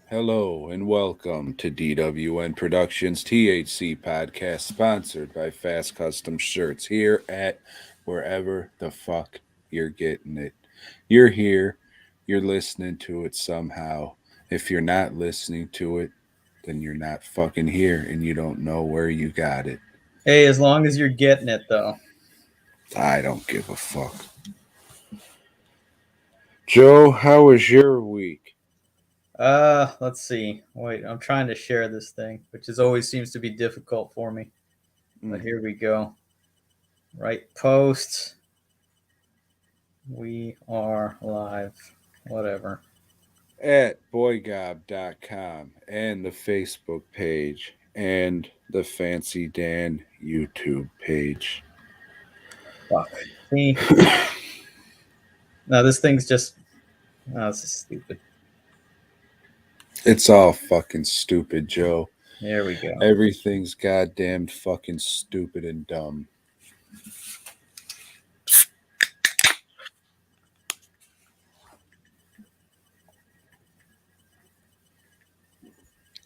Hello and welcome to DWN Productions THC podcast sponsored by Fast Custom Shirts here at wherever the fuck you're getting it. You're here, you're listening to it somehow. If you're not listening to it, then you're not fucking here and you don't know where you got it. Hey, as long as you're getting it, though. I don't give a fuck. Joe, how was your week? Let's see. Wait, I'm trying to share this thing, which is always seems to be difficult for me. But here we go. Right post. We are live. Whatever. At BOYGOB.com and the Facebook page and the Fancy Dan YouTube page. Fuck. See? No, this thing's just. Oh, this is stupid. It's all fucking stupid, Joe. There we go. Everything's goddamn fucking stupid and dumb.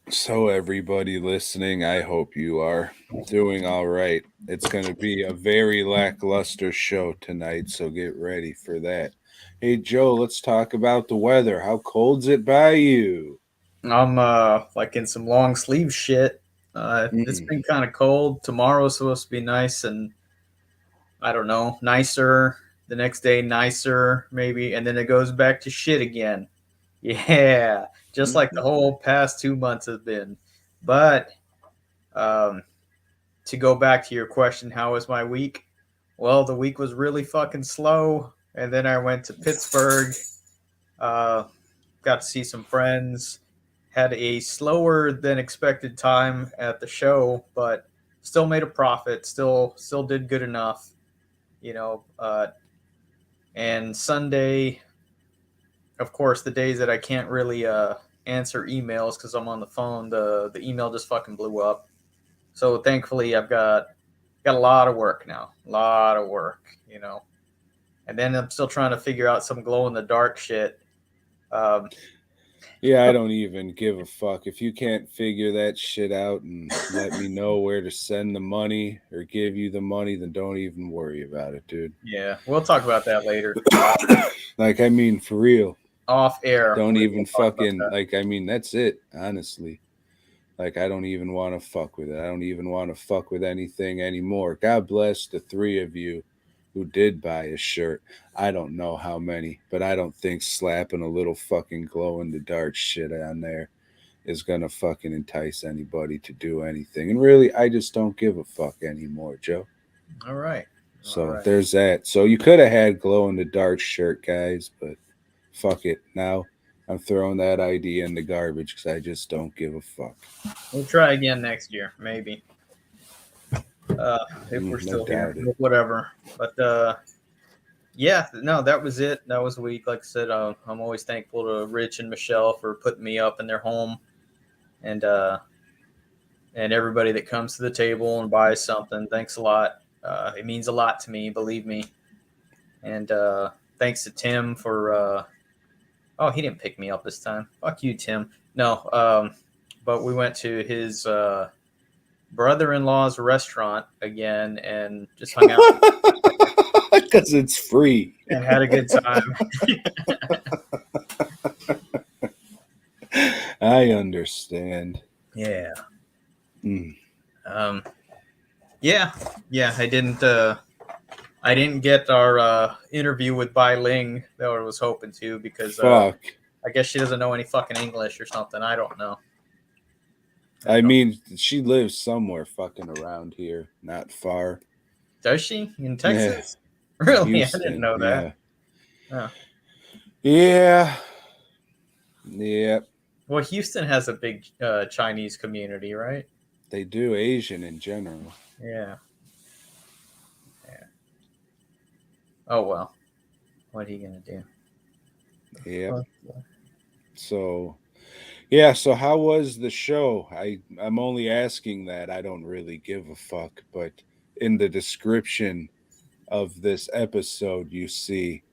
So, everybody listening, I hope you are doing all right. It's going to be a very lackluster show tonight, so get ready for that. Hey, Joe, let's talk about the weather. How cold's it by you? I'm like in some long sleeve shit. It's been kind of cold. Tomorrow's supposed to be nice and I don't know, nicer. The next day, nicer, maybe, and then it goes back to shit again. Yeah, just like the whole past 2 months has been. But um, to go back to your question, how was my week? Well, the week was really fucking slow, and then I went to Pittsburgh, uh, got to see some friends, had a slower than expected time at the show, but still made a profit. Still did good enough, you know. And Sunday, of course, the days that I can't really answer emails because I'm on the phone, the email just fucking blew up. So thankfully, I've got a lot of work now, a lot of work, you know. And then I'm still trying to figure out some glow in the dark shit. Um, Yeah, I don't even give a fuck. If you can't figure that shit out and let me know where to send the money or give you the money, then don't even worry about it, dude. yeah, we'll talk about that later. Like, I mean, for real. Off air. Don't We even will talk about fucking, that. like, I mean, that's it, honestly. Like, I don't even want to fuck with it. I don't even want to fuck with anything anymore. God bless the three of you who did buy a shirt. I don't know how many, but I don't think slapping a little fucking glow in the dark shit on there is gonna fucking entice anybody to do anything. And really, I just don't give a fuck anymore, Joe. All right. All So right. there's that. So you could have had glow in the dark shirt, guys, but fuck it. Now I'm throwing that idea in the garbage because I just don't give a fuck. We'll try again next year, maybe. If we're No still here, doubt it. whatever. But yeah, no, that was it. That was a week. Like I said, I'm always thankful to Rich and Michelle for putting me up in their home, and everybody that comes to the table and buys something. Thanks a lot. It means a lot to me, believe me. And thanks to Tim for. Oh, he didn't pick me up this time. Fuck you, Tim. No, but we went to his brother-in-law's restaurant again and just hung out Because it's free. and had a good time. I understand. Yeah. Mm. Um, yeah, yeah. I didn't get our interview with Bai Ling that I was hoping to because Fuck. I guess she doesn't know any fucking English or something. I don't know. I mean, she lives somewhere fucking around here, not far. Does she in Yeah, Texas? Really, I didn't Houston. know that. Yeah. Oh. Yeah. Yep. Well, Houston has a big Chinese community, right? They do, Asian in general. Yeah. Yeah. Oh well. What are you gonna do? Yep. Fuck. So, yeah. So, how was the show? I'm only asking that. I don't really give a fuck. But in the description of this episode, you see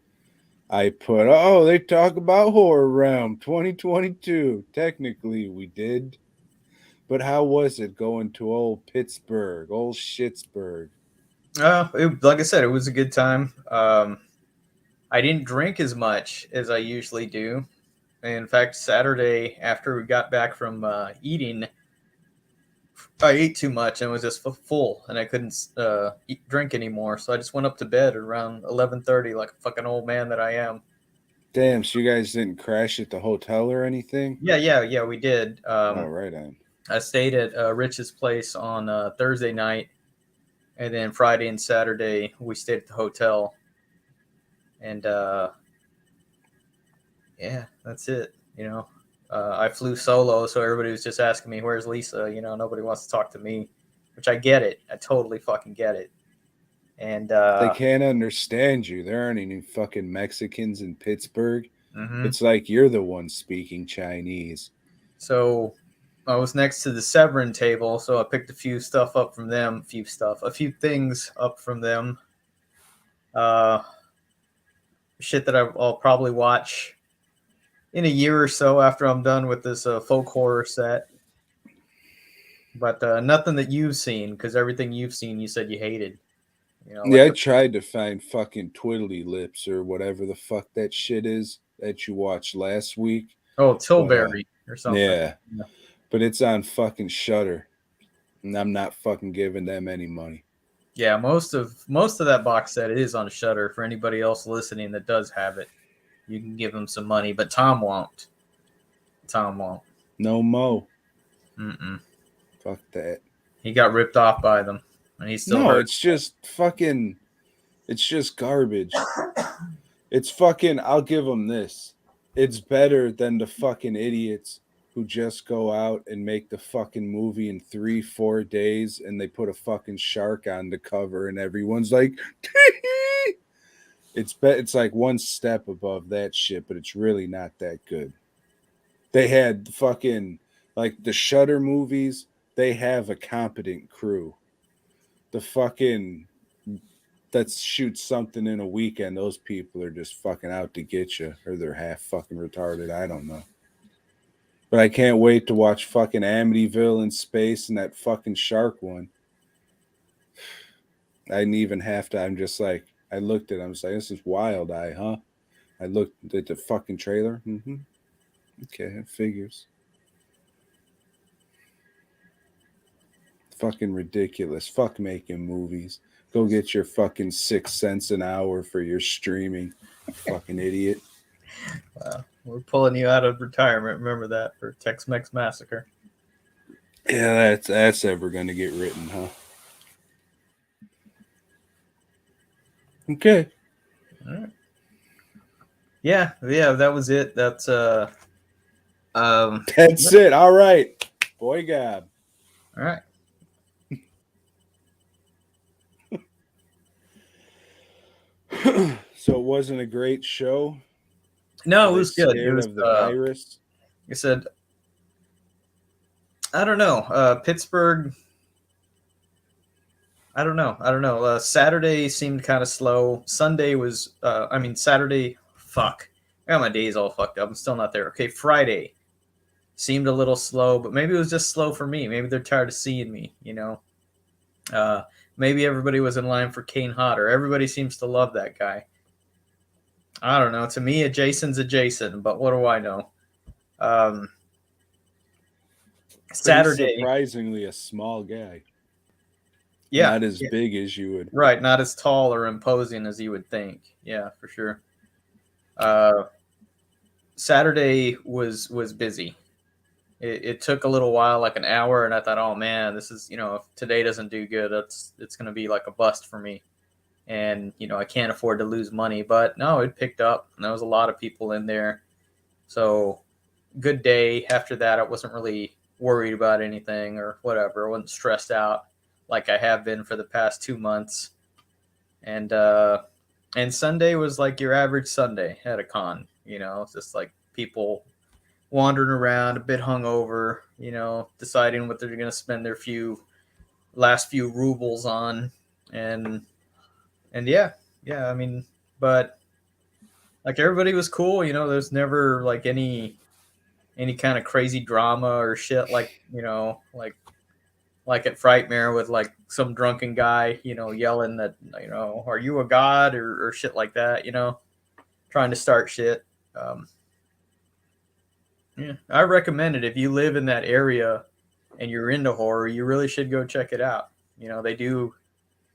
I put, oh, they talk about Horror Realm 2022. Technically, we did. But how was it going to old Pittsburgh, old Schittsburg? Like I said, it was a good time. I didn't drink as much as I usually do. In fact, Saturday after we got back from eating, I ate too much and was just full, and I couldn't drink anymore. So I just went up to bed around 11:30, like a fucking old man that I am. Damn, so you guys didn't crash at the hotel or anything? Yeah, we did. Oh, right on. I stayed at Rich's place on Thursday night, and then Friday and Saturday we stayed at the hotel. And yeah, that's it. I flew solo, so everybody was just asking me, "Where's Lisa?" Nobody wants to talk to me, which I get it. I totally fucking get it. And They can't understand you. There aren't any fucking Mexicans in Pittsburgh. mhm. It's like you're the one speaking Chinese. So I was next to the Severin table, so I picked a few stuff up from them, a few things up from them. Uh, Shit that I'll probably watch in a year or so after I'm done with this folk horror set. But nothing that you've seen, because everything you've seen, you said you hated. Like Yeah, I tried to find fucking Twiddly Lips or whatever the fuck that shit is that you watched last week. Tilbury or something. Yeah, but it's on fucking Shutter, and I'm not fucking giving them any money. Yeah, most of that box set is on Shutter. For anybody else listening that does have it, you can give them some money, but Tom won't. Tom won't. No mo. Mm-mm. Fuck that. He got ripped off by them, and he's still No, hurt. it's just fucking. It's just garbage. It's fucking. I'll give them this. It's better than the fucking idiots who just go out and make the fucking movie in 3-4 days and they put a fucking shark on the cover and everyone's like, it's like one step above that shit, but it's really not that good. They had fucking like the Shutter movies. They have a competent crew. The fucking that shoots something in a weekend, those people are just fucking out to get you, or they're half fucking retarded. I don't know. But I can't wait to watch fucking Amityville in space and that fucking shark one. I didn't even have to. I'm just like, I looked at it. I was like, this is Wild Eye, huh? I looked at the fucking trailer. Mm-hmm. Okay, it figures. Fucking ridiculous. Fuck making movies. Go get your fucking 6 cents an hour for your streaming. Fucking idiot. Wow. We're pulling you out of retirement. Remember that for Tex-Mex Massacre. Yeah, that's ever gonna get written, huh? Okay. All right. Yeah, that was it. That's That's it. All right. BOYGOB. all right. So it wasn't a great show. No, Were it they was good. It scared was of the virus. like I said, I don't know. Pittsburgh, I don't know. Saturday seemed kind of slow. Sunday was Saturday, fuck. I got my days all fucked up. I'm still not there. Okay, Friday seemed a little slow, but maybe it was just slow for me. Maybe they're tired of seeing me. Maybe everybody was in line for Kane Hodder. Everybody seems to love that guy. I don't know. To me, a Jason's a Jason, but what do I know? Saturday, surprisingly a small guy. yeah, Not as big as you would. right, not as tall or imposing as you would think. Yeah, for sure. Saturday was busy. It took a little while, like an hour, and I thought, oh man, this is if today doesn't do good, it's going to be like a bust for me, and I can't afford to lose money. But no, it picked up, and there was a lot of people in there, so good day. After that, I wasn't really worried about anything or whatever. I wasn't stressed out like I have been for the past 2 months, and Sunday was like your average Sunday at a con. It's just like people wandering around, a bit hungover, deciding what they're going to spend their last few rubles on, and yeah. I mean, but Like everybody was cool, you know. There's never like any kind of crazy drama or shit like like at Frightmare with like some drunken guy, you know, yelling that, you know, are you a god or shit like that, you know, trying to start shit. Um, yeah, I recommend it if you live in that area and you're into horror. You really should go check it out. You know, they do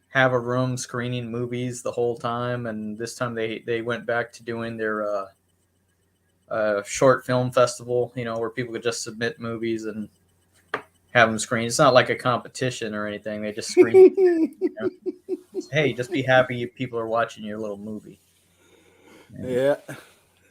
have a room screening movies the whole time, and this time they went back to doing their short film festival. You know, where people could just submit movies and have them screen. It's not like a competition or anything. They just screen. You know? Hey, just be happy people are watching your little movie. Yeah.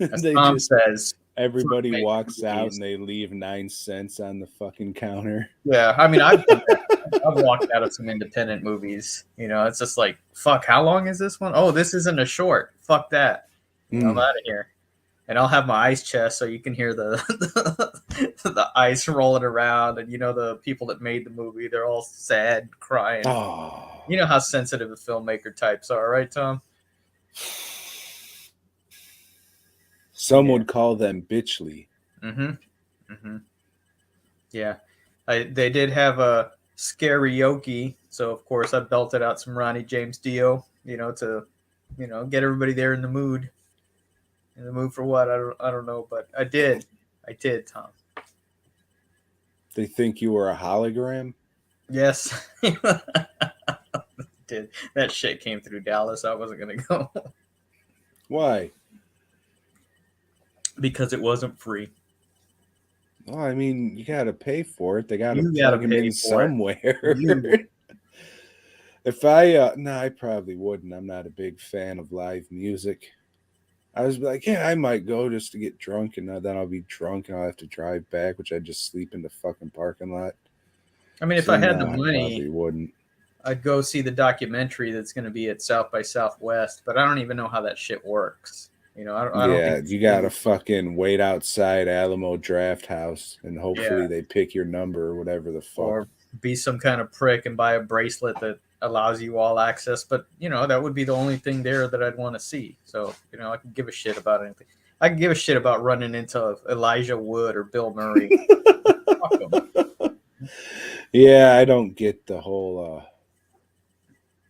As They Tom just says, everybody fruit-based walks out movies. and they leave 9 cents on the fucking counter. Yeah, I mean, I've done that. I've walked out of some independent movies. You know, it's just like, fuck, how long is this one? Oh, this isn't a short. Fuck that. You know, I'm out of here. And I'll have my ice chest so you can hear the the ice rolling around, and you know the people that made the movie, they're all sad, crying. Oh. You know how sensitive the filmmaker types are, right, Tom? Some Yeah. would call them bitchly. Mm-hmm. Mm-hmm. Yeah. They did have a karaoke, so of course I belted out some Ronnie James Dio, you know, to, you know, get everybody there in the mood. In the mood for what? I don't know, but I did. I did, Tom. They think you were a hologram? Yes. Did. That shit came through Dallas. I wasn't gonna go Why? because it wasn't free. Well, I mean, you got to pay for it. They got to You gotta plug him pay in for it. somewhere. You. If I, no, I probably wouldn't. I'm not a big fan of live music. I was like, yeah, I might go just to get drunk, and then I'll be drunk and I'll have to drive back, which I'd just sleep in the fucking parking lot. I mean, if So I had no, the I money, probably wouldn't. I'd go see the documentary that's going to be at South by Southwest, but I don't even know how that shit works. You know, I don't think Yeah, it's you gotta fucking wait outside Alamo Draft House, and yeah, hopefully they pick your number or whatever the fuck. or be some kind of prick and buy a bracelet that allows you all access. But you know, that would be the only thing there that I'd want to see. So you know, I can give a shit about anything. I can give a shit about running into Elijah Wood or Bill Murray. Fuck 'em. Yeah, I don't get the whole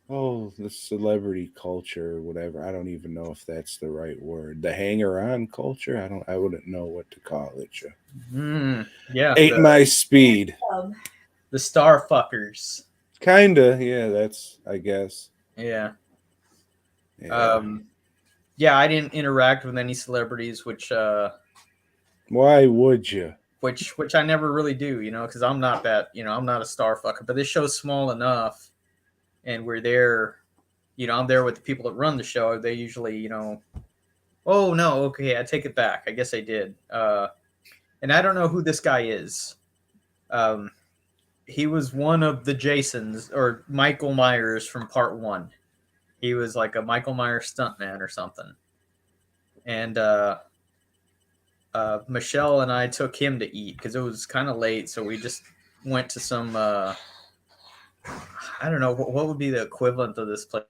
the celebrity culture or whatever. I don't even know if that's the right word. The hanger on culture. I wouldn't know what to call it. Yeah, Ain't my speed. the star fuckers. Kinda, yeah, that's I guess. Yeah. Yeah. Yeah, I didn't interact with any celebrities, which Why would you? which I never really do, you know, because I'm not that, you know, I'm not a star fucker. But this show's small enough, and we're there, you know, I'm there with the people that run the show. They usually, you know, oh no, okay, I take it back. I guess I did. And I don't know who this guy is. Um, he was one of the Jasons or Michael Myers from Part One. He was like a Michael Myers stuntman or something. And Michelle and I took him to eat because it was kind of late, so we just went to some. I don't know what would be the equivalent of this place.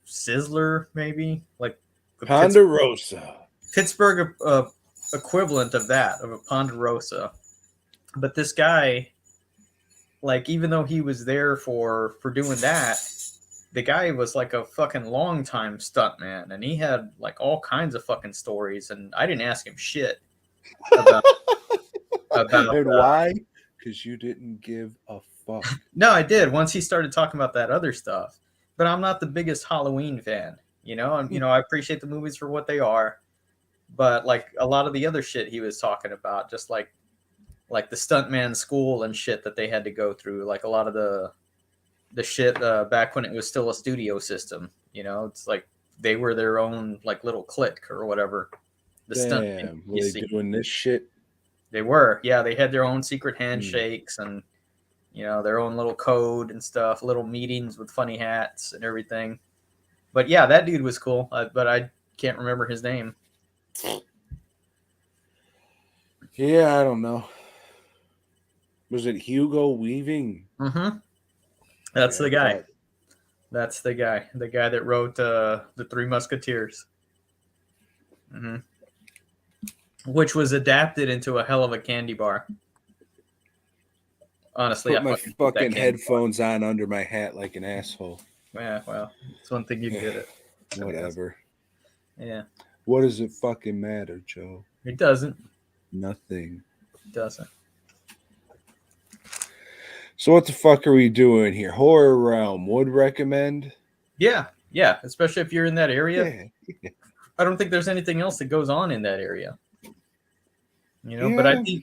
Sizzler, maybe like the Ponderosa. Pittsburgh equivalent of that of a Ponderosa. But this guy, like, even though he was there for doing that, the guy was like a fucking long time stuntman, and he had like all kinds of fucking stories, and I didn't ask him shit about about. And why? Because you didn't give a fuck. No, I did once he started talking about that other stuff, but I'm not the biggest Halloween fan. You know, and you know I appreciate the movies for what they are, but like a lot of the other shit he was talking about, just like the stuntman school and shit that they had to go through, like a lot of the shit back when it was still a studio system. You know, it's like they were their own like little clique or whatever. The stuntmen Damn, were you they see, doing this shit? they were, yeah, they had their own secret handshakes and you know their own little code and stuff, little meetings with funny hats and everything. But yeah, that dude was cool, but I can't remember his name. Yeah, I don't know. Was it Hugo Weaving? Mm-hmm. That's Yeah, the I guy. thought- That's the guy that wrote the Three Musketeers. Mm-hmm. Which was adapted into a hell of a candy bar. Honestly, Put I my fucking hate that fucking candy headphones on under my hat like an asshole. bar. Yeah, well, it's one thing you did it. Whatever. Yeah. What does it fucking matter, Joe? It doesn't. Nothing. It doesn't. So what the fuck are we doing here? Horror Realm would recommend? Yeah, yeah. Especially if you're in that area. Yeah. I don't think there's anything else that goes on in that area. But Yeah.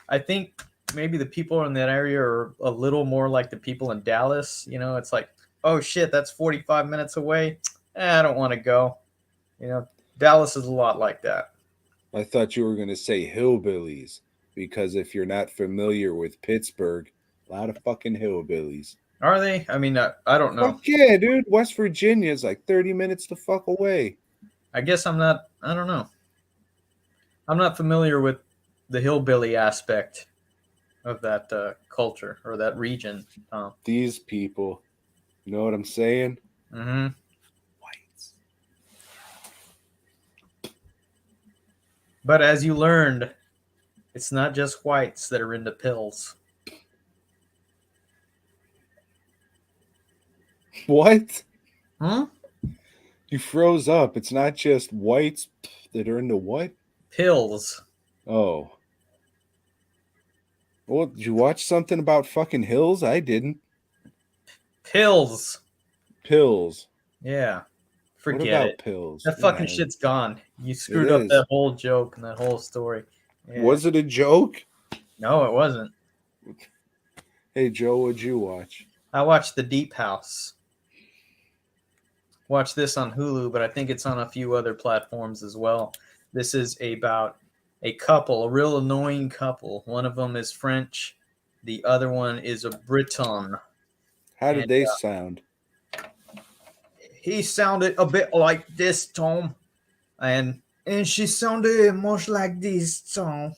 I think maybe the people in that area are a little more like the people in Dallas. It's like, oh shit, that's 45 minutes away. I don't want to go. Dallas is a lot like that. I thought you were going to say hillbillies, because if you're not familiar with Pittsburgh, a lot of fucking hillbillies. Are they? I mean, I don't know. Fuck yeah, dude. West Virginia is like 30 minutes the fuck away. I guess I'm not. I don't know. I'm not familiar with the hillbilly aspect of that culture or that region. These people, you know what I'm saying? Mm-hmm. Whites. But as you learned, it's not just whites that are into pills. What? Huh? You froze up. It's not just whites that are into what? Pills. Oh. Well, did you watch something about fucking hills? I didn't. Pills. Pills. Yeah. What Forget about it. pills? That fucking shit's gone. You screwed It up is. that whole joke and that whole story. Yeah. Was it a joke? No, it wasn't. Hey, Joe, what'd you watch? I watched The Deep House. Watch this on Hulu, but I think it's on a few other platforms as well. This is about a couple, a real annoying couple. One of them is French. The other one is a Briton. How did they sound? He sounded a bit like this, Tom. And she sounded much like this, Tom.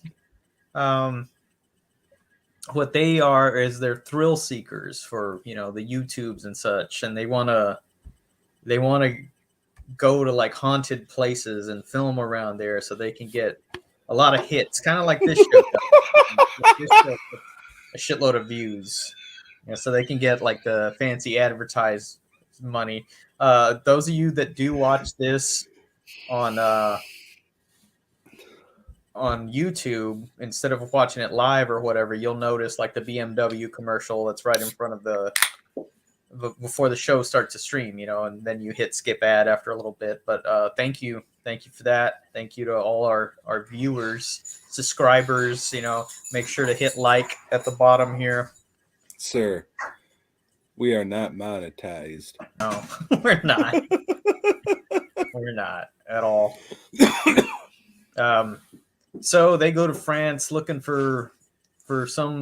What they are is they're thrill seekers for, the YouTubes and such. And they want to go to like haunted places and film around there so they can get a lot of hits, kind of like this show does. This show gets a shitload of views, so they can get like the fancy advertised money. Those of you that do watch this on YouTube instead of watching it live or whatever, you'll notice like the BMW commercial that's right in front of before the show starts to stream, and then you hit skip ad after a little bit. But thank you for that. Thank you to all our viewers, subscribers. Make sure to hit like at the bottom here. Sir, we are not monetized. No, we're not. We're not at all. So they go to France looking for some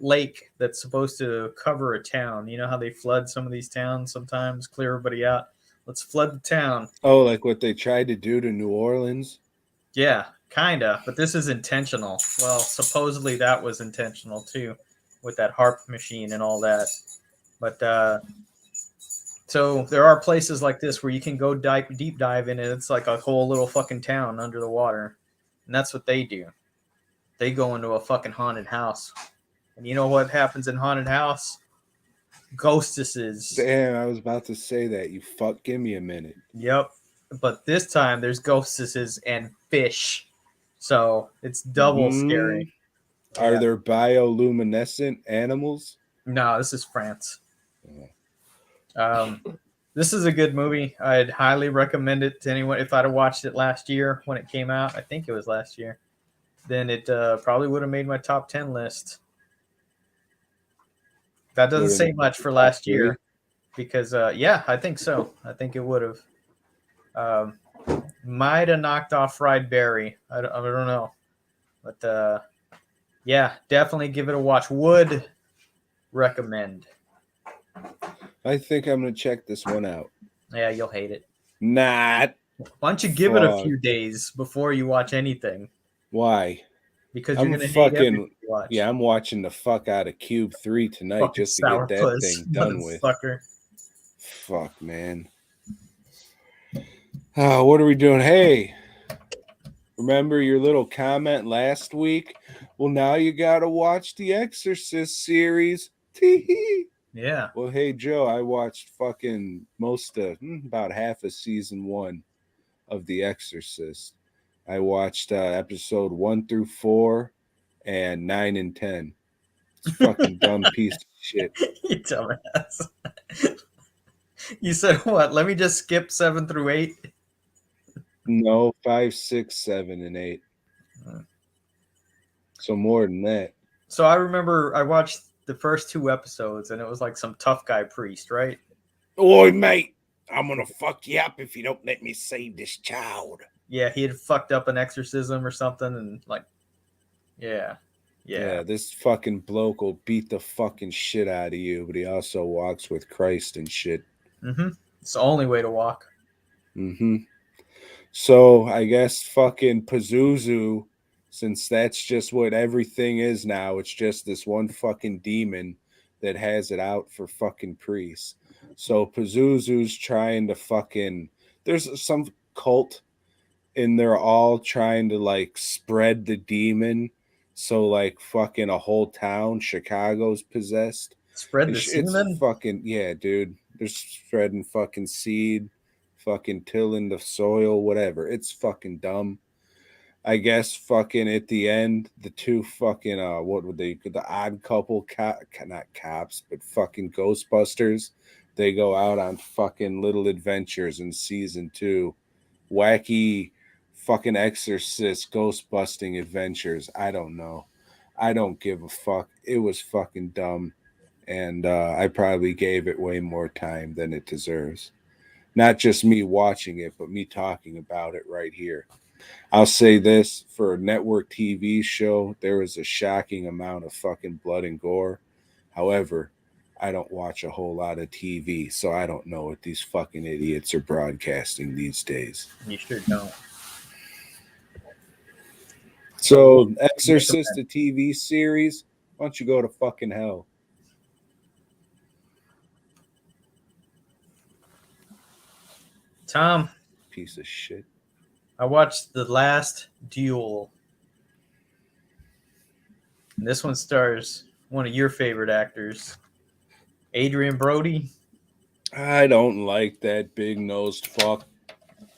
lake that's supposed to cover a town. You know how they flood some of these towns sometimes, clear everybody out. Let's flood the town. Oh, like what they tried to do to New Orleans? Yeah, kinda. But this is intentional. Well, supposedly that was intentional too, with that harp machine and all that. But so there are places like this where you can go deep dive in it. It's like a whole little fucking town under the water. And that's what they do. They go into a fucking haunted house. And you know what happens in haunted house? Ghostesses. Damn, I was about to say that. You fuck, give me a minute. Yep. But this time there's ghostesses and fish. So it's double scary. Are there bioluminescent animals? No, this is France. This is a good movie. I'd highly recommend it to anyone. If I'd have watched it last year when it came out, I think it was last year, then it probably would have made my top 10 list. That doesn't say much for last year because, yeah, I think so. I think it would have. Might have knocked off Fried Berry. I don't know. But, yeah, definitely give it a watch. Would recommend. I think I'm going to check this one out. Yeah, you'll hate it. Not. Why don't you give it a few days before you watch anything? Why? Because you're going to hate everything you watch. Yeah, I'm watching the fuck out of Cube 3 tonight fucking just to get that thing done with. Fuck, man. What are we doing? Hey, Remember your little comment last week? Well, now you gotta watch the Exorcist series. Tee-hee. Yeah. Well, hey Joe, I watched fucking most of about half of season 1 of The Exorcist. I watched episode 1 through 4 and 9 and 10. It's fucking dumb piece of shit. You dumbass. You said what? Let me just skip 7 through 8. No, 5, 6, 7, and 8. So more than that. So I remember I watched the first 2 episodes, and it was like some tough guy priest, right? Oi, mate, I'm gonna fuck you up if you don't let me save this child. Yeah, he had fucked up an exorcism or something, and like, yeah. Yeah, this fucking bloke will beat the fucking shit out of you, but he also walks with Christ and shit. Mm-hmm. It's the only way to walk. Mm-hmm. So I guess fucking Pazuzu, since that's just what everything is now, it's just this one fucking demon that has it out for fucking priests. So Pazuzu's trying to fucking, there's some cult and they're all trying to like spread the demon. So like fucking a whole town, Chicago's possessed. Spread the It's semen? fucking, yeah, dude. They're spreading fucking seed, fucking tilling the soil, whatever. It's fucking dumb. I guess fucking at the end, the two fucking what would they, the odd couple, not cops, but fucking Ghostbusters. They go out on fucking little adventures in season 2. Wacky fucking Exorcist ghost busting adventures. I don't know. I don't give a fuck. It was fucking dumb. And I probably gave it way more time than it deserves. Not just me watching it, but me talking about it right here. I'll say this, for a network TV show, there was a shocking amount of fucking blood and gore. However, I don't watch a whole lot of TV, so I don't know what these fucking idiots are broadcasting these days. You sure don't. So, Exorcist, the TV series, why don't you go to fucking hell? Tom, Piece of shit. I watched The Last Duel. And this one stars one of your favorite actors, Adrian Brody. I don't like that big nosed fuck.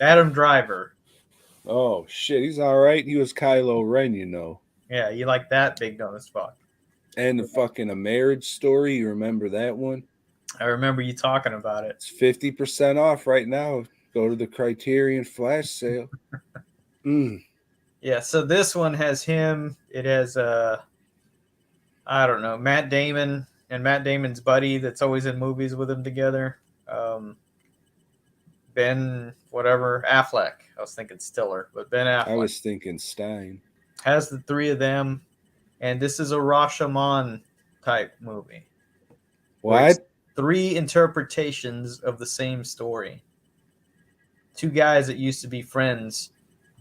Adam Driver. Oh shit, he's all right. He was Kylo Ren, you know. Yeah, you like that big nosed fuck. And the fucking A Marriage Story, you remember that one? I remember you talking about it. It's 50% off right now. Go to the Criterion flash sale. Yeah, so this one has him. It has I don't know, Matt Damon and Matt Damon's buddy that's always in movies with him together. Ben whatever Affleck. I was thinking Stiller, but Ben Affleck. I was thinking Stein. Has the 3 of them, and this is a Rashomon type movie. What? 3 interpretations of the same story. 2 guys that used to be friends,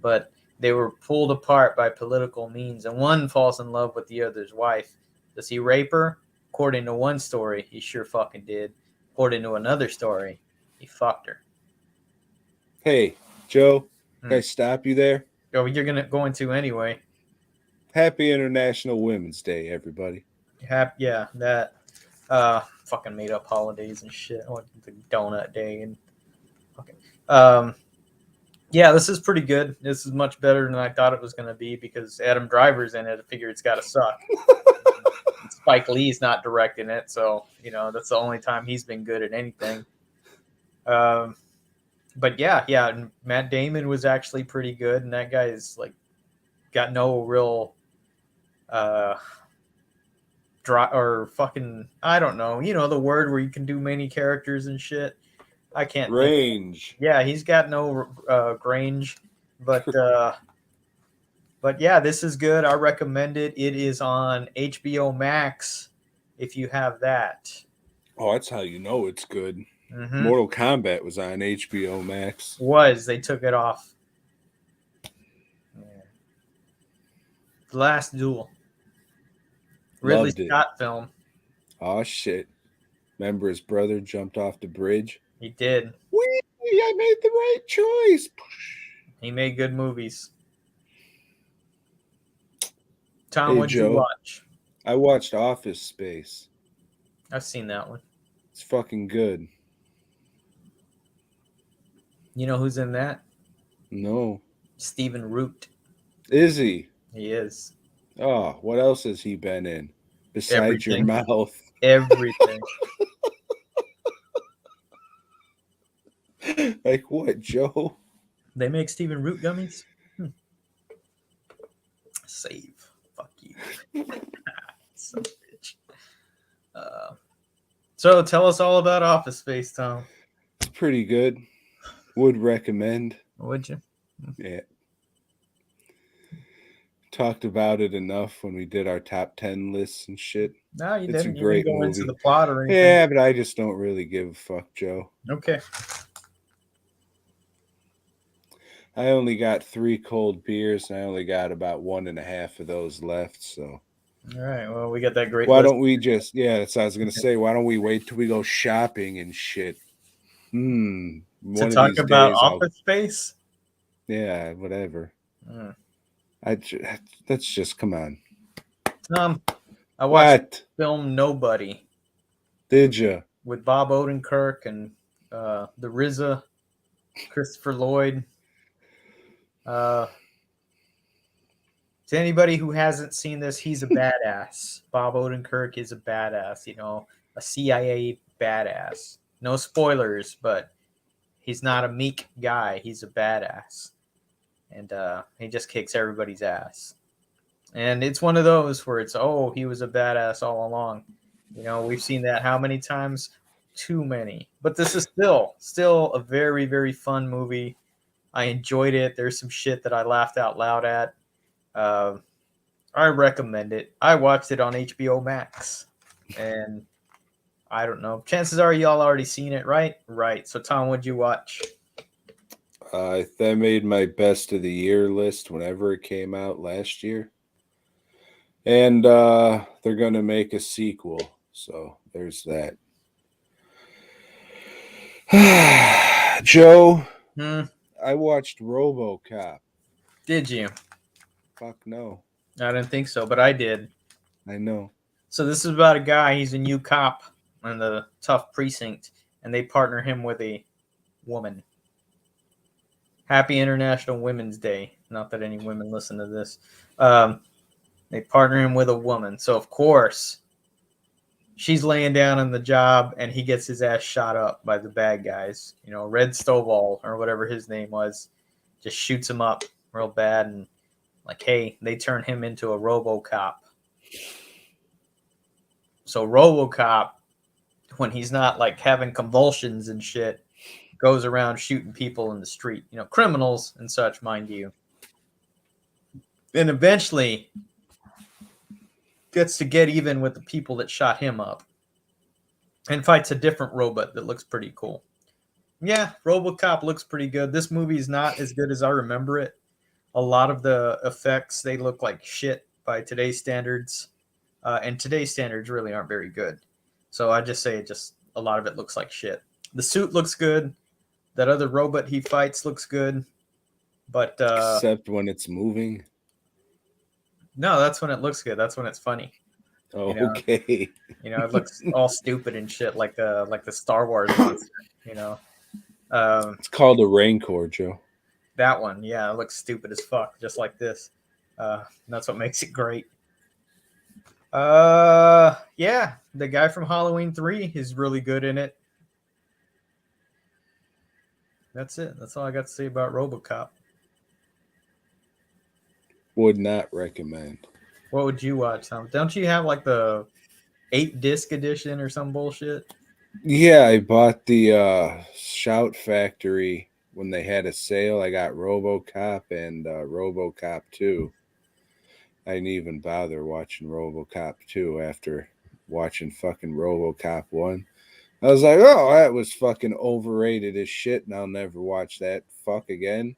but they were pulled apart by political means, and one falls in love with the other's wife. Does he rape her? According to one story, he sure fucking did. According to another story, he fucked her. Hey, Joe, can I stop you there? Oh, you're going to anyway. Happy International Women's Day, everybody. Yeah, that fucking made up holidays and shit. I went to Donut Day and fucking yeah, this is pretty good. This is much better than I thought it was going to be because Adam Driver's in it. I figure it's got to suck. Spike Lee's not directing it, so you know that's the only time he's been good at anything. But yeah, Matt Damon was actually pretty good, and that guy is like got no real or fucking I don't know, you know the word where you can do many characters and shit. I can't range. Yeah, he's got no range, but yeah, this is good. I recommend it. It is on HBO Max if you have that. Oh, that's how you know it's good. Mm-hmm. Mortal Kombat was on HBO Max. They took it off. Yeah. The Last Duel. Ridley Scott film. Oh shit! Remember his brother jumped off the bridge? He did. Wee! I made the right choice. He made good movies. Tom, Hey, what'd you Joe. watch? I watched Office Space. I've seen that one. It's fucking good. You know who's in that? No. Stephen Root. Is he? He is. Oh, what else has he been in besides your Everything. mouth? Everything. Like what, Joe? They make Stephen Root gummies? Save. Fuck you. Son of a bitch. So tell us all about Office Space, Tom. It's pretty good. Would recommend. Would you? Yeah. Talked about it enough when we did our top 10 lists and shit. No, you It's didn't. a You didn't great go into movie. the plot or anything. Yeah, but I just don't really give a fuck, Joe. Okay. I only got 3 cold beers, and I only got about 1.5 of those left, so. All right. Well, we got that great Why list. don't we just, yeah, that's what I was going to say. Why don't we wait till we go shopping and shit? One to of talk these about days, Office Space? yeah, whatever. Mm. Let's just, come on. I watched What? the film Nobody Did you? with Bob Odenkirk and the RZA, Christopher Lloyd. To anybody who hasn't seen this, he's a badass. Bob Odenkirk is a badass, you know, a CIA badass. No spoilers, but he's not a meek guy. He's a badass. And he just kicks everybody's ass. And it's one of those where it's, oh, he was a badass all along. You know, we've seen that how many times? Too many. But this is still a very, very fun movie. I enjoyed it. There's some shit that I laughed out loud at. I recommend it. I watched it on HBO Max. And I don't know. Chances are y'all already seen it, right? Right. So, Tom, what'd you watch? That made my best of the year list whenever it came out last year. And they're going to make a sequel. So there's that. Joe, I watched Robocop. Did you? Fuck no. I didn't think so, but I did. I know. So this is about a guy. He's a new cop in the tough precinct, and they partner him with a woman. Happy International Women's Day. Not that any women listen to this. They partner him with a woman. So, of course, she's laying down on the job, and he gets his ass shot up by the bad guys. You know, Red Stovall, or whatever his name was, just shoots him up real bad. And, like, hey, they turn him into a Robocop. So Robocop, when he's not, like, having convulsions and shit, goes around shooting people in the street. You know, criminals and such, mind you. And eventually gets to get even with the people that shot him up and fights a different robot that looks pretty cool. Yeah, Robocop looks pretty good. This movie is not as good as I remember it. A lot of the effects, they look like shit by today's standards. And today's standards really aren't very good. So I just say a lot of it looks like shit. The suit looks good. That other robot he fights looks good. But except when it's moving. No, that's when it looks good. That's when it's funny. Oh, you know? Okay. You know, it looks all stupid and shit like the Star Wars monster, you know. It's called a Rancor, Joe. That one, yeah, it looks stupid as fuck, just like this. That's what makes it great. Yeah, the guy from Halloween 3 is really good in it. That's it. That's all I got to say about Robocop. Would not recommend. What would you watch, Tom? Don't you have like the 8-disc edition or some bullshit? Yeah, I bought the Shout Factory when they had a sale. I got Robocop and Robocop 2. I didn't even bother watching Robocop 2 after watching fucking Robocop 1. I was like, oh, that was fucking overrated as shit, and I'll never watch that fuck again.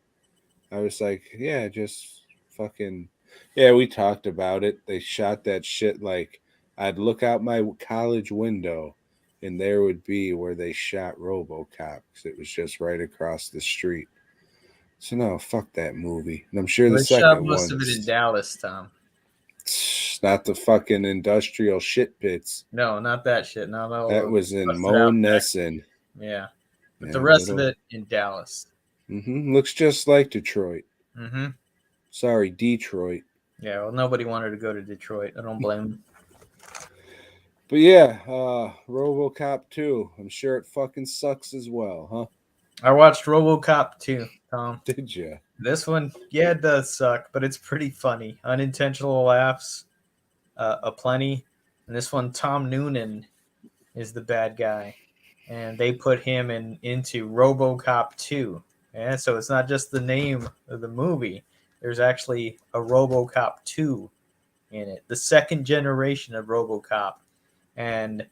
I was like, yeah, just fucking... Yeah, we talked about it. They shot that shit like I'd look out my college window and there would be where they shot Robocop because it was just right across the street. So no, fuck that movie. And I'm sure the second one... Most of it in Dallas, Tom. Not the fucking industrial shit pits. No, not that shit. No, no. That was in Busted out Monessen. Yeah. But the Yeah, rest of it in Dallas. Looks just like Detroit. Mm-hmm. Sorry, Detroit. Yeah, well, nobody wanted to go to Detroit. I don't blame them. But yeah, Robocop 2. I'm sure it fucking sucks as well, huh? I watched Robocop 2, Tom. Did you? This one, yeah, it does suck, but it's pretty funny. Unintentional laughs, aplenty. And this one, Tom Noonan is the bad guy. And they put him into Robocop 2. Yeah, so it's not just the name of the movie. There's actually a Robocop 2 in it. The second generation of Robocop. And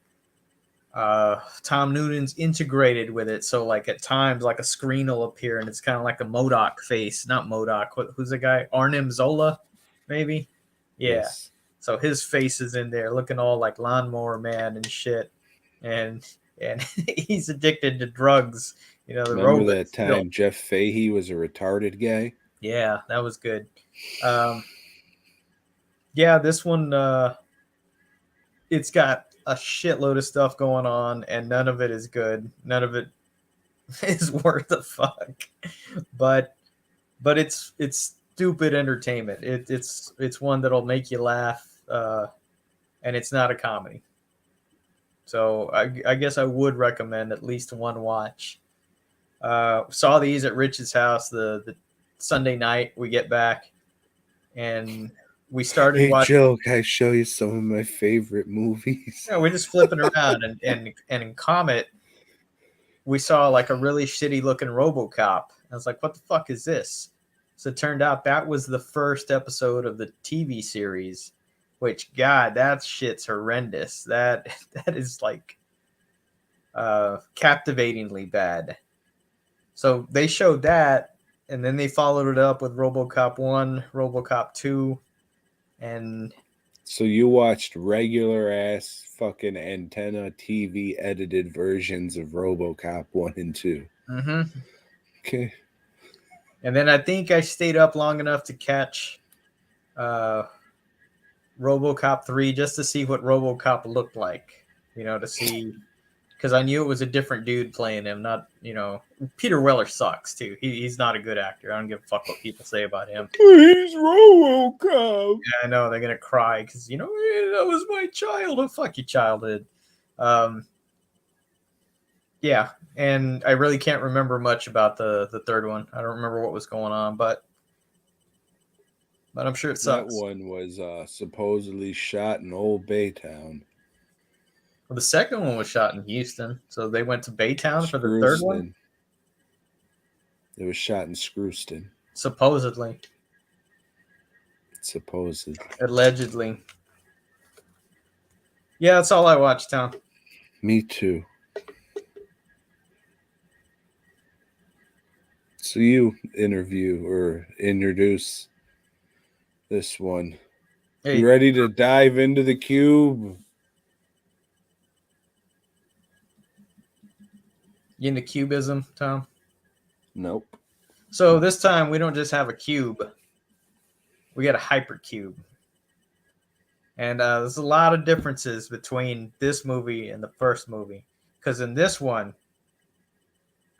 Tom Noonan's integrated with it. So like at times, like a screen will appear and it's kind of like a MODOK face. Not MODOK. Who's the guy? Arnim Zola, maybe? Yeah. Yes. So his face is in there looking all like Lawnmower Man and shit. And he's addicted to drugs. You know, the Remember robot that time Jeff Fahey was a retarded guy? Yeah, that was good. Yeah, this one, it's got a shitload of stuff going on, and none of it is good. None of it is worth a fuck. But it's stupid entertainment. It's one that'll make you laugh, and it's not a comedy. So I guess I would recommend at least one watch. Saw these at Rich's house the Sunday night we get back, and we started watching. Joe, can I show you some of my favorite movies? Yeah, we're just flipping around, and in Comet, we saw like a really shitty looking RoboCop. I was like, "What the fuck is this?" So it turned out that was the first episode of the TV series. Which, God, that shit's horrendous. That is like captivatingly bad. So they showed that, and then they followed it up with RoboCop 1, RoboCop 2, and... So you watched regular-ass fucking antenna TV edited versions of RoboCop 1 and 2. Mm-hmm. Okay. And then I think I stayed up long enough to catch RoboCop 3 just to see what RoboCop looked like. You know, to see... Because I knew it was a different dude playing him, not, you know... Peter Weller sucks, too. He's not a good actor. I don't give a fuck what people say about him. He's RoboCop! Yeah, I know. They're going to cry because, you know, that was my childhood. Fuck your childhood. Yeah, and I really can't remember much about the third one. I don't remember what was going on, but I'm sure it sucks. That one was supposedly shot in Old Baytown. Well, the second one was shot in Houston, so they went to Baytown for the third one? It was shot in Screwston. Supposedly. Allegedly. Yeah, that's all I watched, Tom. Me too. So you interview or introduce this one. Hey, you ready to dive into the cube? You into cubism, Tom? Nope. So this time we don't just have a cube. We got a hypercube. And there's a lot of differences between this movie and the first movie. Because in this one,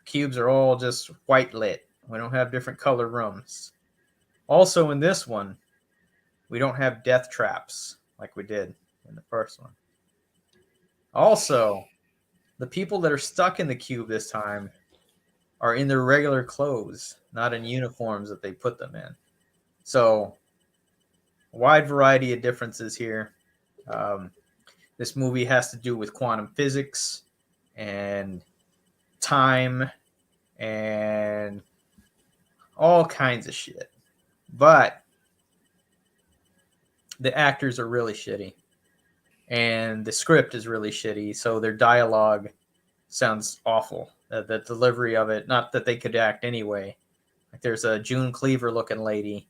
cubes are all just white lit. We don't have different color rooms. Also in this one, we don't have death traps like we did in the first one. Also, the people that are stuck in the cube this time are in their regular clothes, not in uniforms that they put them in. So, wide variety of differences here. This movie has to do with quantum physics and time and all kinds of shit. But the actors are really shitty. And the script is really shitty, so their dialogue sounds awful. The delivery of it, not that they could act anyway. Like there's a June Cleaver-looking lady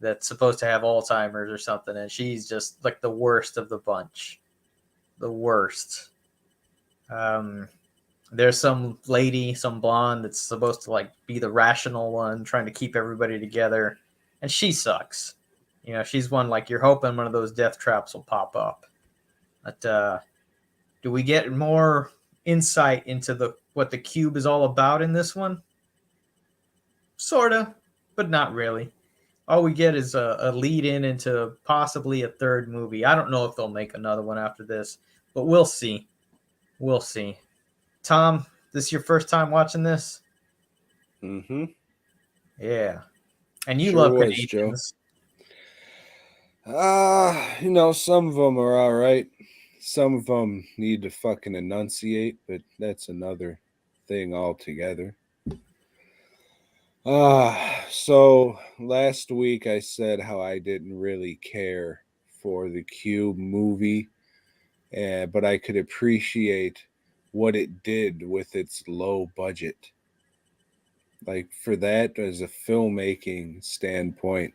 that's supposed to have Alzheimer's or something, and she's just like the worst of the bunch. The worst. There's some lady, some blonde, that's supposed to like be the rational one, trying to keep everybody together, and she sucks. You know, she's one like you're hoping one of those death traps will pop up. But do we get more insight into what the cube is all about in this one? Sorta, but not really. All we get is a lead in into possibly a third movie. I don't know if they'll make another one after this, but we'll see. We'll see. Tom, this your first time watching this? Mm-hmm. Yeah. And you Sure love was, Joe. Canadians. Some of them are all right. Some of them need to fucking enunciate, but that's another thing altogether. So last week I said how I didn't really care for the Cube movie, but I could appreciate what it did with its low budget. Like for that, as a filmmaking standpoint,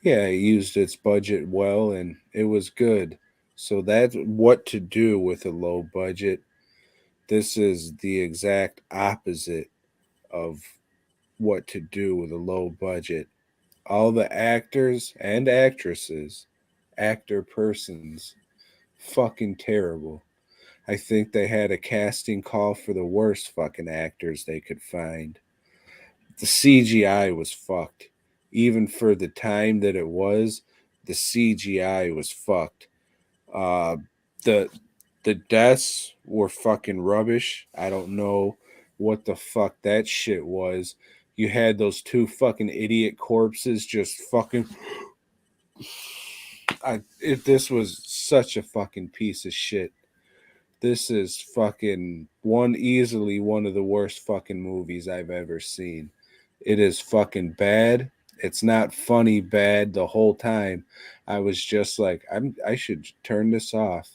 yeah, it used its budget well and it was good. So that's what to do with a low budget. This is the exact opposite of what to do with a low budget. All the actors and actresses, actor persons, fucking terrible. I think they had a casting call for the worst fucking actors they could find. The CGI was fucked. Even for the time that it was, the CGI was fucked. Uh, the the deaths were fucking rubbish. I don't know what the fuck that shit was. You had those two fucking idiot corpses just fucking. This was such a fucking piece of shit. This is fucking easily one of the worst fucking movies I've ever seen. It is fucking bad. It's not funny bad the whole time. I was just like, I should turn this off.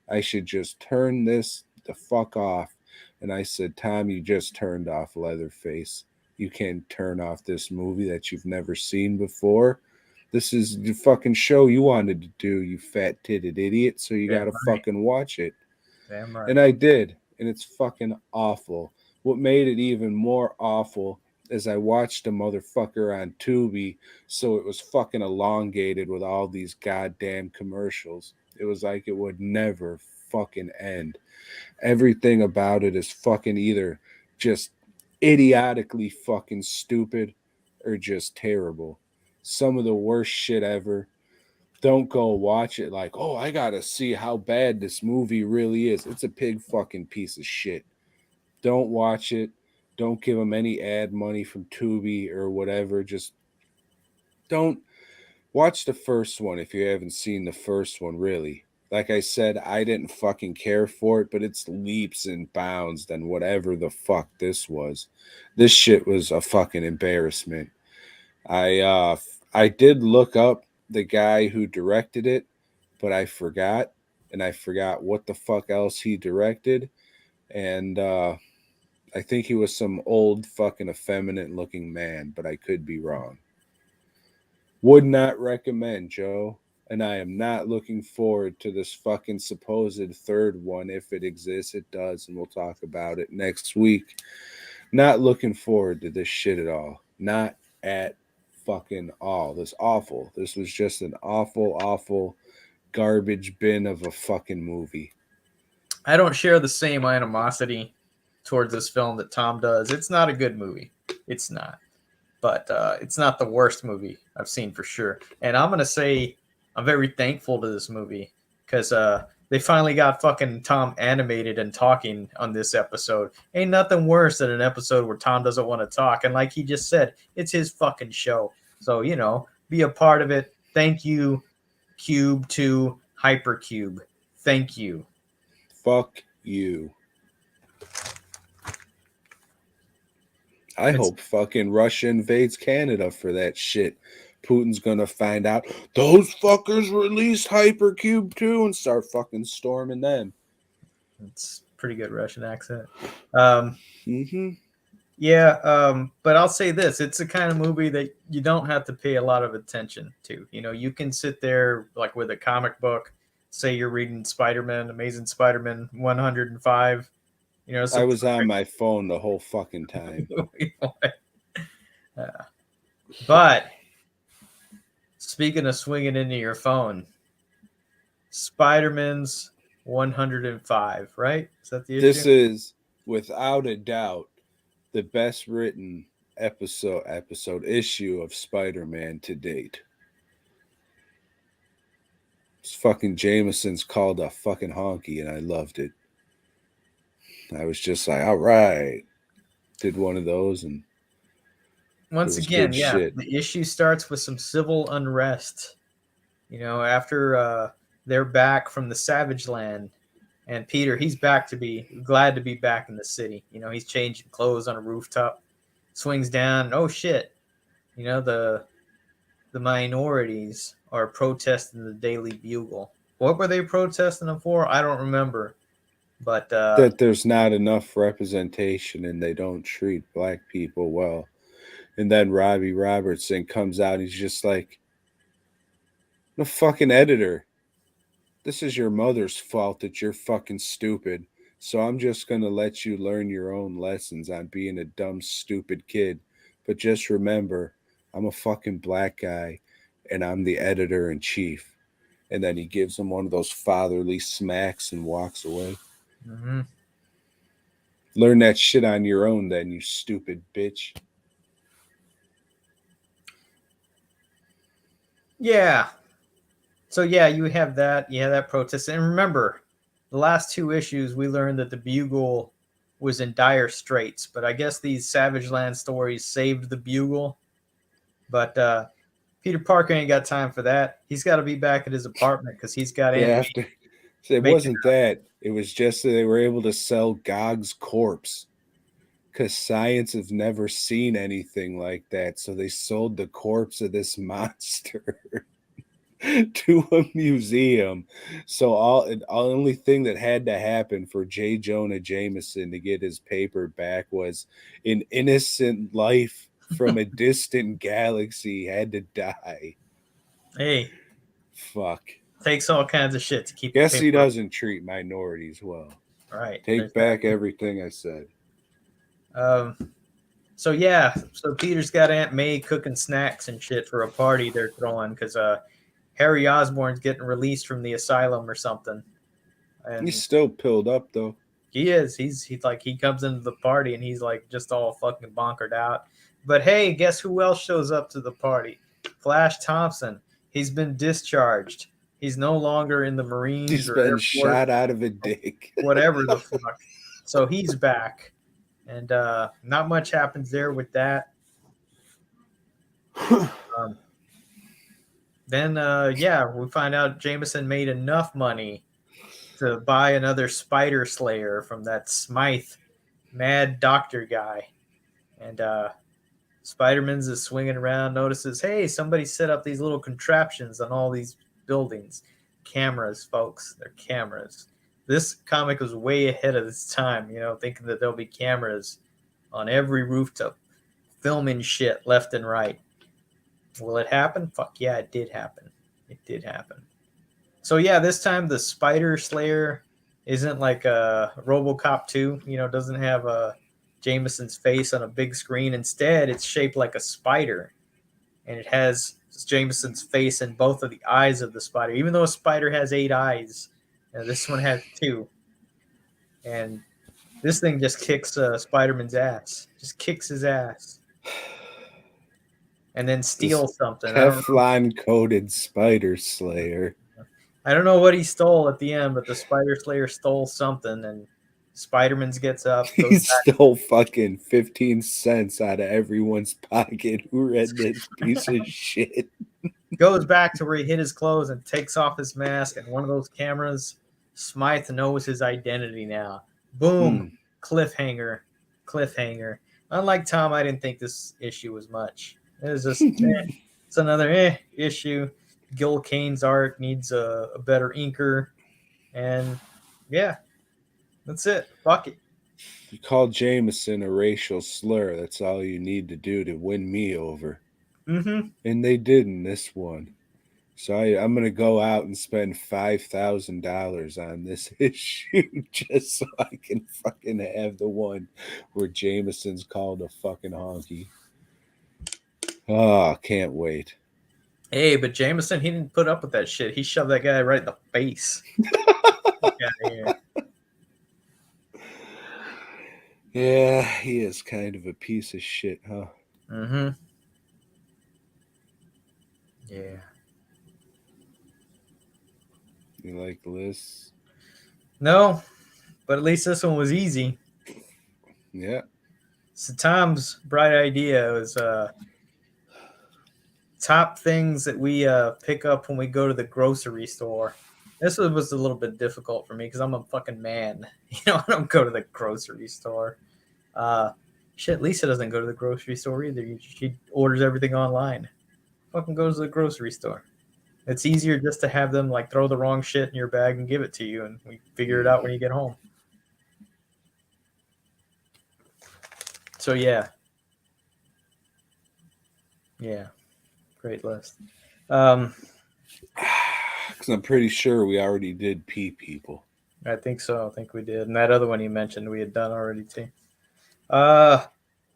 I should just turn this the fuck off. And I said, Tom, you just turned off Leatherface. You can't turn off this movie that you've never seen before. This is the fucking show you wanted to do, you fat titted idiot. So you gotta fucking watch it. Damn right. And I did. And it's fucking awful. What made it even more awful is I watched a motherfucker on Tubi, so it was fucking elongated with all these goddamn commercials. It was like it would never fucking end. Everything about it is fucking either just idiotically fucking stupid or just terrible. Some of the worst shit ever. Don't go watch it like, oh, I gotta see how bad this movie really is. It's a pig fucking piece of shit. Don't watch it. Don't give them any ad money from Tubi or whatever. Just don't watch the first one if you haven't seen the first one, really. Like I said, I didn't fucking care for it, but it's leaps and bounds than whatever the fuck this was. This shit was a fucking embarrassment. I did look up the guy who directed it, but I forgot, and I forgot what the fuck else he directed, and I think he was some old fucking effeminate looking man, but I could be wrong. Would not recommend, Joe. And I am not looking forward to this fucking supposed third one. If it exists, it does, and we'll talk about it next week. Not looking forward to this shit at all. Not at fucking all. This awful. This was just an awful, awful garbage bin of a fucking movie. I don't share the same animosity towards this film that Tom does. It's not a good movie. It's not. But it's not the worst movie I've seen for sure. And I'm going to say I'm very thankful to this movie because they finally got fucking Tom animated and talking on this episode. Ain't nothing worse than an episode where Tom doesn't want to talk. And like he just said, it's his fucking show. So, you know, be a part of it. Thank you, Cube to Hypercube. Thank you. Fuck you. I hope fucking Russia invades Canada for that shit. Putin's gonna find out those fuckers released Hypercube too and start fucking storming them. It's pretty good Russian accent. Mm-hmm. Yeah, but I'll say this: it's the kind of movie that you don't have to pay a lot of attention to. You know, you can sit there like with a comic book. Say you're reading Spider-Man, Amazing Spider-Man 105. You know, I was on my phone the whole fucking time. But Speaking of swinging into your phone, Spider-Man's 105, right? Is that the issue? This is without a doubt the best written episode issue of Spider-Man to date. It's fucking Jameson's called a fucking honky, and I loved it. I was just like, all right. Did one of those, and Once it was again, good yeah, shit. the issue starts with some civil unrest. After they're back from the Savage Land, and Peter, he's glad to be back in the city. He's changing clothes on a rooftop, swings down. Oh shit! The minorities are protesting the Daily Bugle. What were they protesting them for? I don't remember. But That there's not enough representation and they don't treat black people well. And then Robbie Robertson comes out and he's just like, the fucking editor, this is your mother's fault that you're fucking stupid. So I'm just going to let you learn your own lessons on being a dumb, stupid kid. But just remember, I'm a fucking black guy and I'm the editor in chief. And then he gives him one of those fatherly smacks and walks away. mm-hmm. Learn that shit on your own then, you stupid bitch. Yeah. So yeah, you have that protest. And remember, the last two issues we learned that the Bugle was in dire straits, but I guess these Savage Land stories saved the Bugle. But Peter Parker ain't got time for that. He's got to be back at his apartment because he's got Aunt May It making. wasn't that. It was just that they were able to sell Gog's corpse. Because science has never seen anything like that. So they sold the corpse of this monster to a museum. So the only thing that had to happen for J. Jonah Jameson to get his paper back was an innocent life from a distant galaxy had to die. Hey, fuck. Takes all kinds of shit to keep. Guess he doesn't treat minorities well. Right. Take back everything I said. So Peter's got Aunt May cooking snacks and shit for a party they're throwing because Harry Osborn's getting released from the asylum or something. And he's still pilled up though. He is. He's like he comes into the party and he's like just all fucking bonkered out. But hey, guess who else shows up to the party? Flash Thompson. He's been discharged. He's no longer in the Marines. He's been shot out of a dick. Whatever the fuck. So he's back. And not much happens there with that. Then we find out Jameson made enough money to buy another Spider Slayer from that Smythe mad doctor guy. And Spider-Man's is swinging around, notices, hey, somebody set up these little contraptions on all these buildings. Cameras, folks. They're cameras. This comic was way ahead of its time, thinking that there'll be cameras on every rooftop, filming shit left and right. Will it happen? Fuck yeah, it did happen. It did happen. So yeah, this time the Spider Slayer isn't like a Robocop 2, doesn't have a Jameson's face on a big screen. Instead, it's shaped like a spider. And it has Jameson's face in both of the eyes of the spider. Even though a spider has 8 eyes, this one has 2. And this thing just kicks Spider-Man's ass. Just kicks his ass. And then steals something. Teflon-coated Spider Slayer. I don't know what he stole at the end, but the Spider Slayer stole something, and Spider-Man's gets up. He stole fucking 15 cents out of everyone's pocket who read this piece of shit. Goes back to where he hid his clothes and takes off his mask, and one of those cameras, Smythe knows his identity now. Boom. Cliffhanger. Unlike Tom, I didn't think this issue was much. It was just, it's another issue. Gil Kane's art needs a better inker. And, yeah, that's it. Fuck it. You call Jameson a racial slur. That's all you need to do to win me over. Mm-hmm. And they did in this one. So I'm going to go out and spend $5,000 on this issue just so I can fucking have the one where Jameson's called a fucking honky. Oh, can't wait. Hey, but Jameson, he didn't put up with that shit. He shoved that guy right in the face. Get out of here. Yeah, he is kind of a piece of shit, huh? Mm-hmm. Yeah. You like lists? No, but at least this one was easy. Yeah. So Tom's bright idea was top things that we pick up when we go to the grocery store. This was a little bit difficult for me because I'm a fucking man. You know, I don't go to the grocery store. Uh, shit, Lisa doesn't go to the grocery store either. She orders everything online. Fucking goes to the grocery store. It's easier just to have them like throw the wrong shit in your bag and give it to you, and we figure it out when you get home. So yeah, great list. Um, Because I'm pretty sure we already did pee people. I think so. I think we did, and that other one you mentioned we had done already too.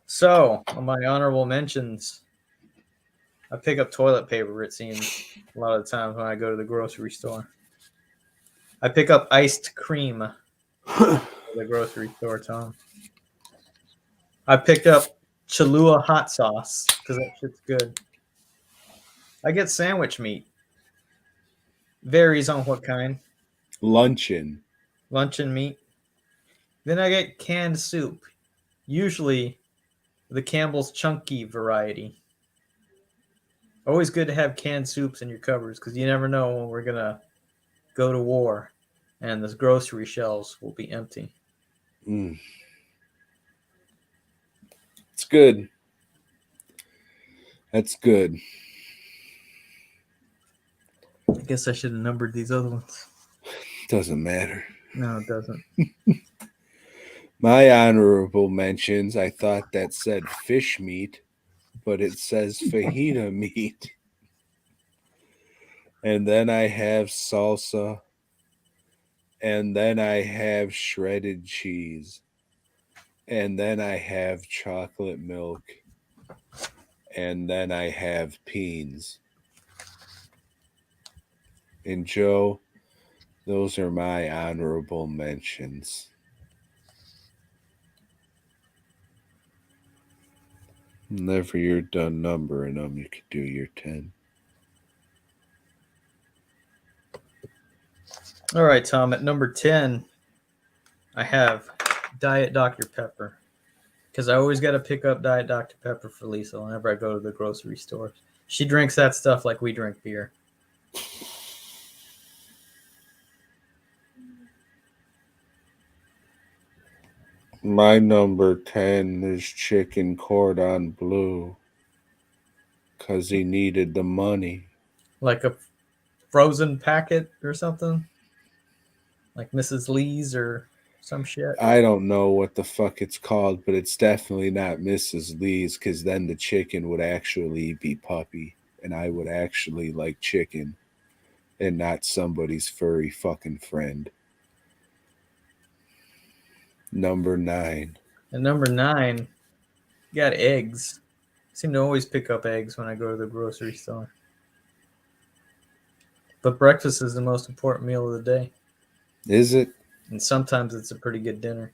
So on my honorable mentions, I pick up toilet paper. It seems a lot of the times when I go to the grocery store, I pick up iced cream at the grocery store, Tom. I picked up Cholula hot sauce because that shit's good. I get sandwich meat. Varies on what kind. Luncheon. Luncheon meat. Then I get canned soup. Usually the Campbell's Chunky variety. Always good to have canned soups in your cupboards because you never know when we're gonna go to war and the grocery shelves will be empty. Mm. It's good. That's good. I guess I should have numbered these other ones. Doesn't matter. No, it doesn't. My honorable mentions, I thought that said fish meat, but it says fajita meat. And then I have salsa. And then I have shredded cheese. And then I have chocolate milk. And then I have beans. And Joe, those are my honorable mentions. Whenever you're done numbering them, you can do your 10. All right, Tom. At number 10, I have Diet Dr. Pepper because I always got to pick up Diet Dr. Pepper for Lisa whenever I go to the grocery store. She drinks that stuff like we drink beer. My number 10 is chicken cordon bleu because he needed the money. Like a frozen packet or something? Like Mrs. Lee's or some shit? I don't know what the fuck it's called, but it's definitely not Mrs. Lee's because then the chicken would actually be puppy and I would actually like chicken and not somebody's furry fucking friend. Number 9. And number 9, you got eggs. I seem to always pick up eggs when I go to the grocery store. But breakfast is the most important meal of the day. Is it? And sometimes it's a pretty good dinner.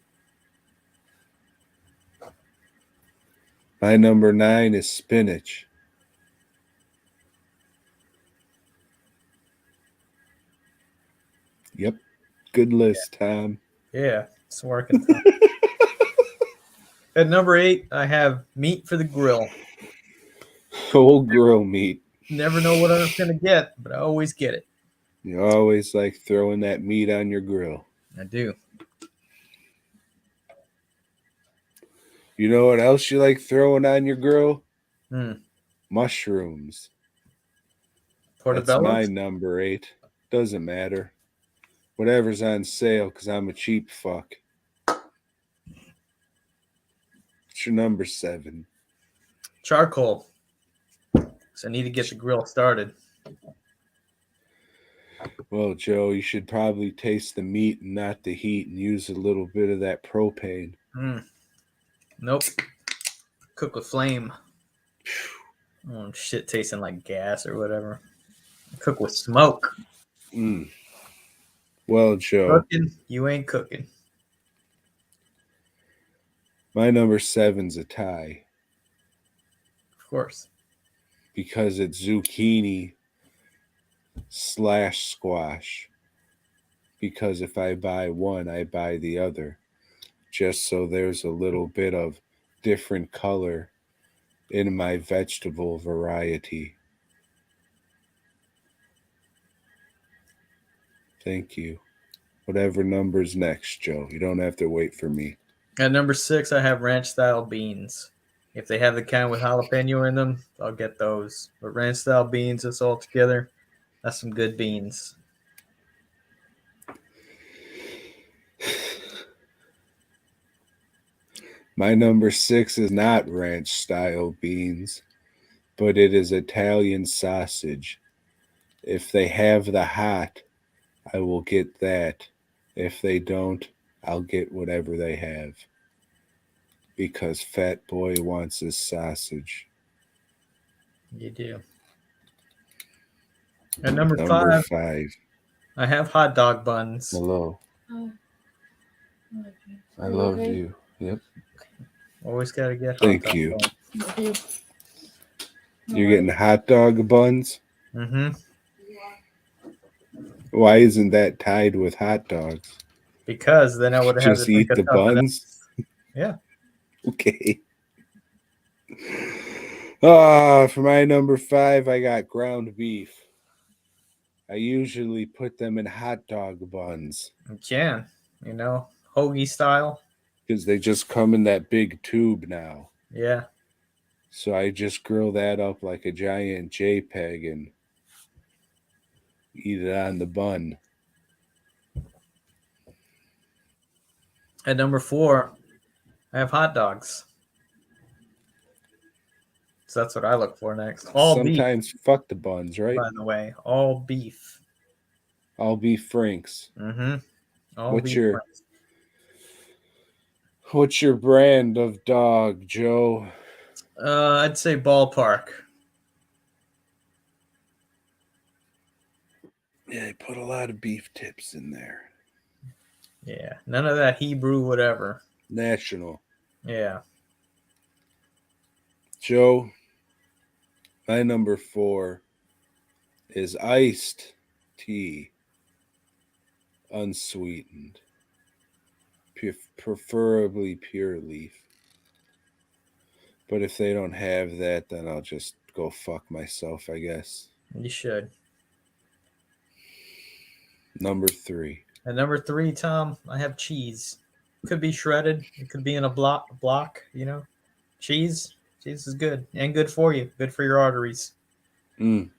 My number 9 is spinach. Yep. Good list, Tom. Yeah, it's working. At number 8, I have meat for the grill. Cold grill meat. Never know what I'm going to get, but I always get it. You always like throwing that meat on your grill. I do. You know what else you like throwing on your grill? Mm. Mushrooms. That's Portobello? my number 8. Doesn't matter. Whatever's on sale because I'm a cheap fuck. It's your number 7. Charcoal. So I need to get the grill started. Well, Joe, you should probably taste the meat and not the heat and use a little bit of that propane. Nope. Cook with flame. Shit tasting like gas or whatever. Cook with smoke. Well, Joe, Cooking, you ain't cooking. my number 7's a tie Of course. because it's zucchini / squash. Because if I buy one, I buy the other. Just so there's a little bit of different color in my vegetable variety. Thank you. Whatever number's next, Joe. You don't have to wait for me. At number 6, I have ranch style beans. If they have the kind with jalapeno in them, I'll get those. But ranch style beans, it's all together. That's some good beans. My number 6 is not ranch style beans, but it is Italian sausage. If they have the hot, I will get that. If they don't, I'll get whatever they have. Because Fat Boy wants his sausage. You do. At number Number 5, 5. I have hot dog buns. Hello. Oh. I love you. Yep. Always got to get hot Thank dog you. buns. You're getting hot dog buns? Mm-hmm. Why isn't that tied with hot dogs? Because then I would have had to Just think eat of the something buns? else. Yeah. Okay. For my number 5, I got ground beef. I usually put them in hot dog buns You can. Hoagie style. because they just come in that big tube now. Yeah. So I just grill that up like a giant JPEG and eat it on the bun. At number 4, I have hot dogs. So that's what I look for next. All Sometimes beef, fuck the buns, right? by the way. All beef. I'll be Frank's. Mm-hmm. All What's beef. your fries. What's your brand of dog, Joe? I'd say ballpark. Yeah, I put a lot of beef tips in there. Yeah. None of that Hebrew whatever. National. Yeah. Joe, my number 4 is iced tea, unsweetened, preferably pure leaf. But if they don't have that, then I'll just go fuck myself, I guess. You should. Number 3. At number 3, Tom, I have cheese. Could be shredded. It could be in a block. Cheese. Cheese is good and good for you. Good for your arteries. Don't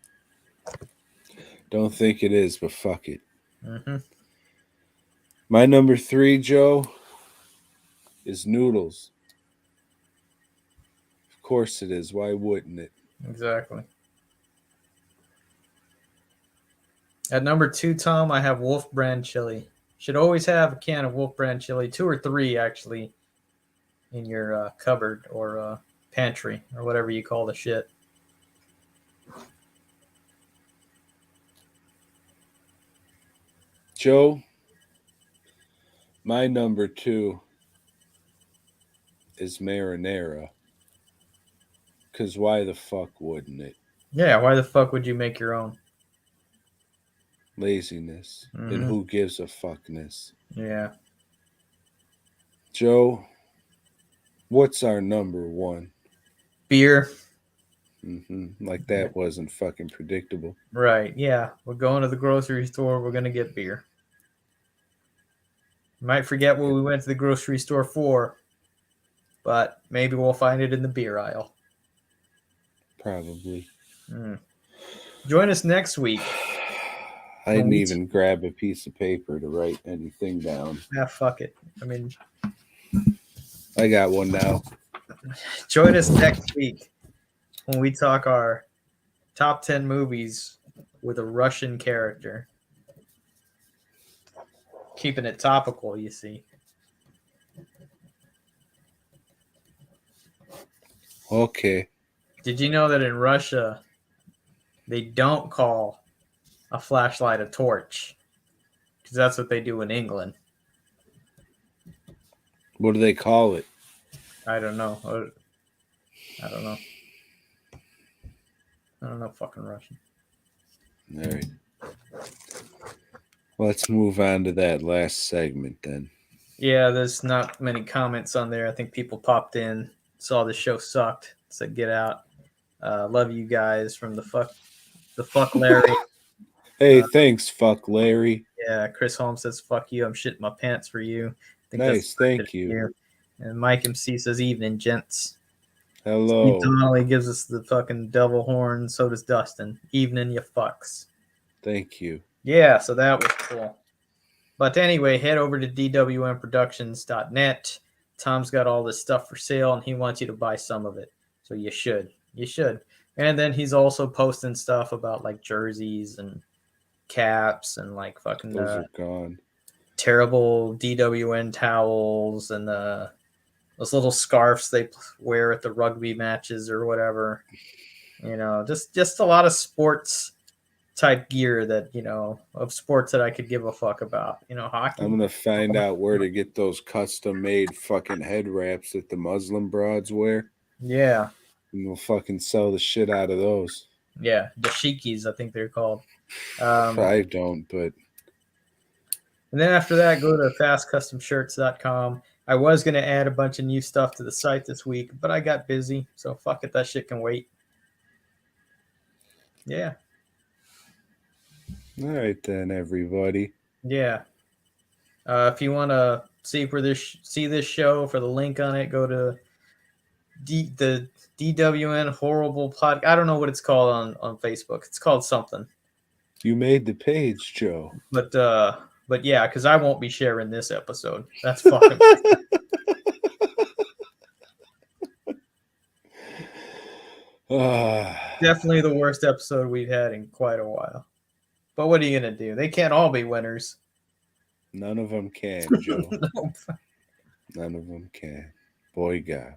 think it is, but fuck it. Mm-hmm. My number 3, Joe, is noodles. Of course it is. Why wouldn't it? Exactly. At number 2, Tom, I have Wolf brand chili. Should always have a can of Wolf brand chili, 2 or 3 actually, in your cupboard or pantry or whatever you call the shit. Joe, my number 2 is marinara. Because why the fuck wouldn't it? Yeah, why the fuck would you make your own? Laziness. And who gives a fuckness? Yeah. Joe, what's our number 1? Beer. Like that wasn't fucking predictable. Right, yeah. We're going to the grocery store. We're going to get beer. Might forget what we went to the grocery store for, but maybe we'll find it in the beer aisle. Probably. Join us next week. I didn't even grab a piece of paper to write anything down. Fuck it. I got one now. Join us next week when we talk our top 10 movies with a Russian character. Keeping it topical, you see. Okay. Did you know that in Russia they don't call a flashlight a torch? Because that's what they do in England. What do they call it? I don't know. I don't know. I don't know fucking Russian. All right. Let's move on to that last segment then. Yeah, there's not many comments on there. I think people popped in, saw the show sucked, said get out. Love you guys from the fuck Larry. Hey, thanks, fuck Larry. Yeah, Chris Holmes says fuck you. I'm shitting my pants for you. I think Nice, thank you. you. And Mike MC says evening, gents. Hello. Steve Donnelly gives us the fucking devil horn. So does Dustin. Evening, you fucks. Thank you. Yeah, so that was cool. But anyway, head over to dwmproductions.net. Tom's got all this stuff for sale, and he wants you to buy some of it. So you should. You should. And then he's also posting stuff about like jerseys and caps and like fucking Those are gone. Terrible DWN towels and those little scarves they wear at the rugby matches or whatever. You know, just a lot of sports type gear that, you know, of sports that I could give a fuck about. You know, hockey. I'm gonna find out where to get those custom made fucking head wraps that the Muslim broads wear. Yeah. And we'll fucking sell the shit out of those. Yeah, dashikis, I think they're called. I don't, but. And then after that, go to fastcustomshirts.com. I was going to add a bunch of new stuff to the site this week, but I got busy, so fuck it, that shit can wait. Yeah. All right then, everybody. Yeah. If you want to see this show for the link on it, go to the DWN Horrible Pod. I don't know what it's called on Facebook. It's called something. You made the page, Joe. But yeah, because I won't be sharing this episode. That's fucking. Definitely the worst episode we've had in quite a while. But what are you gonna do? They can't all be winners. None of them can, Joe. No. None of them can. Boy, God.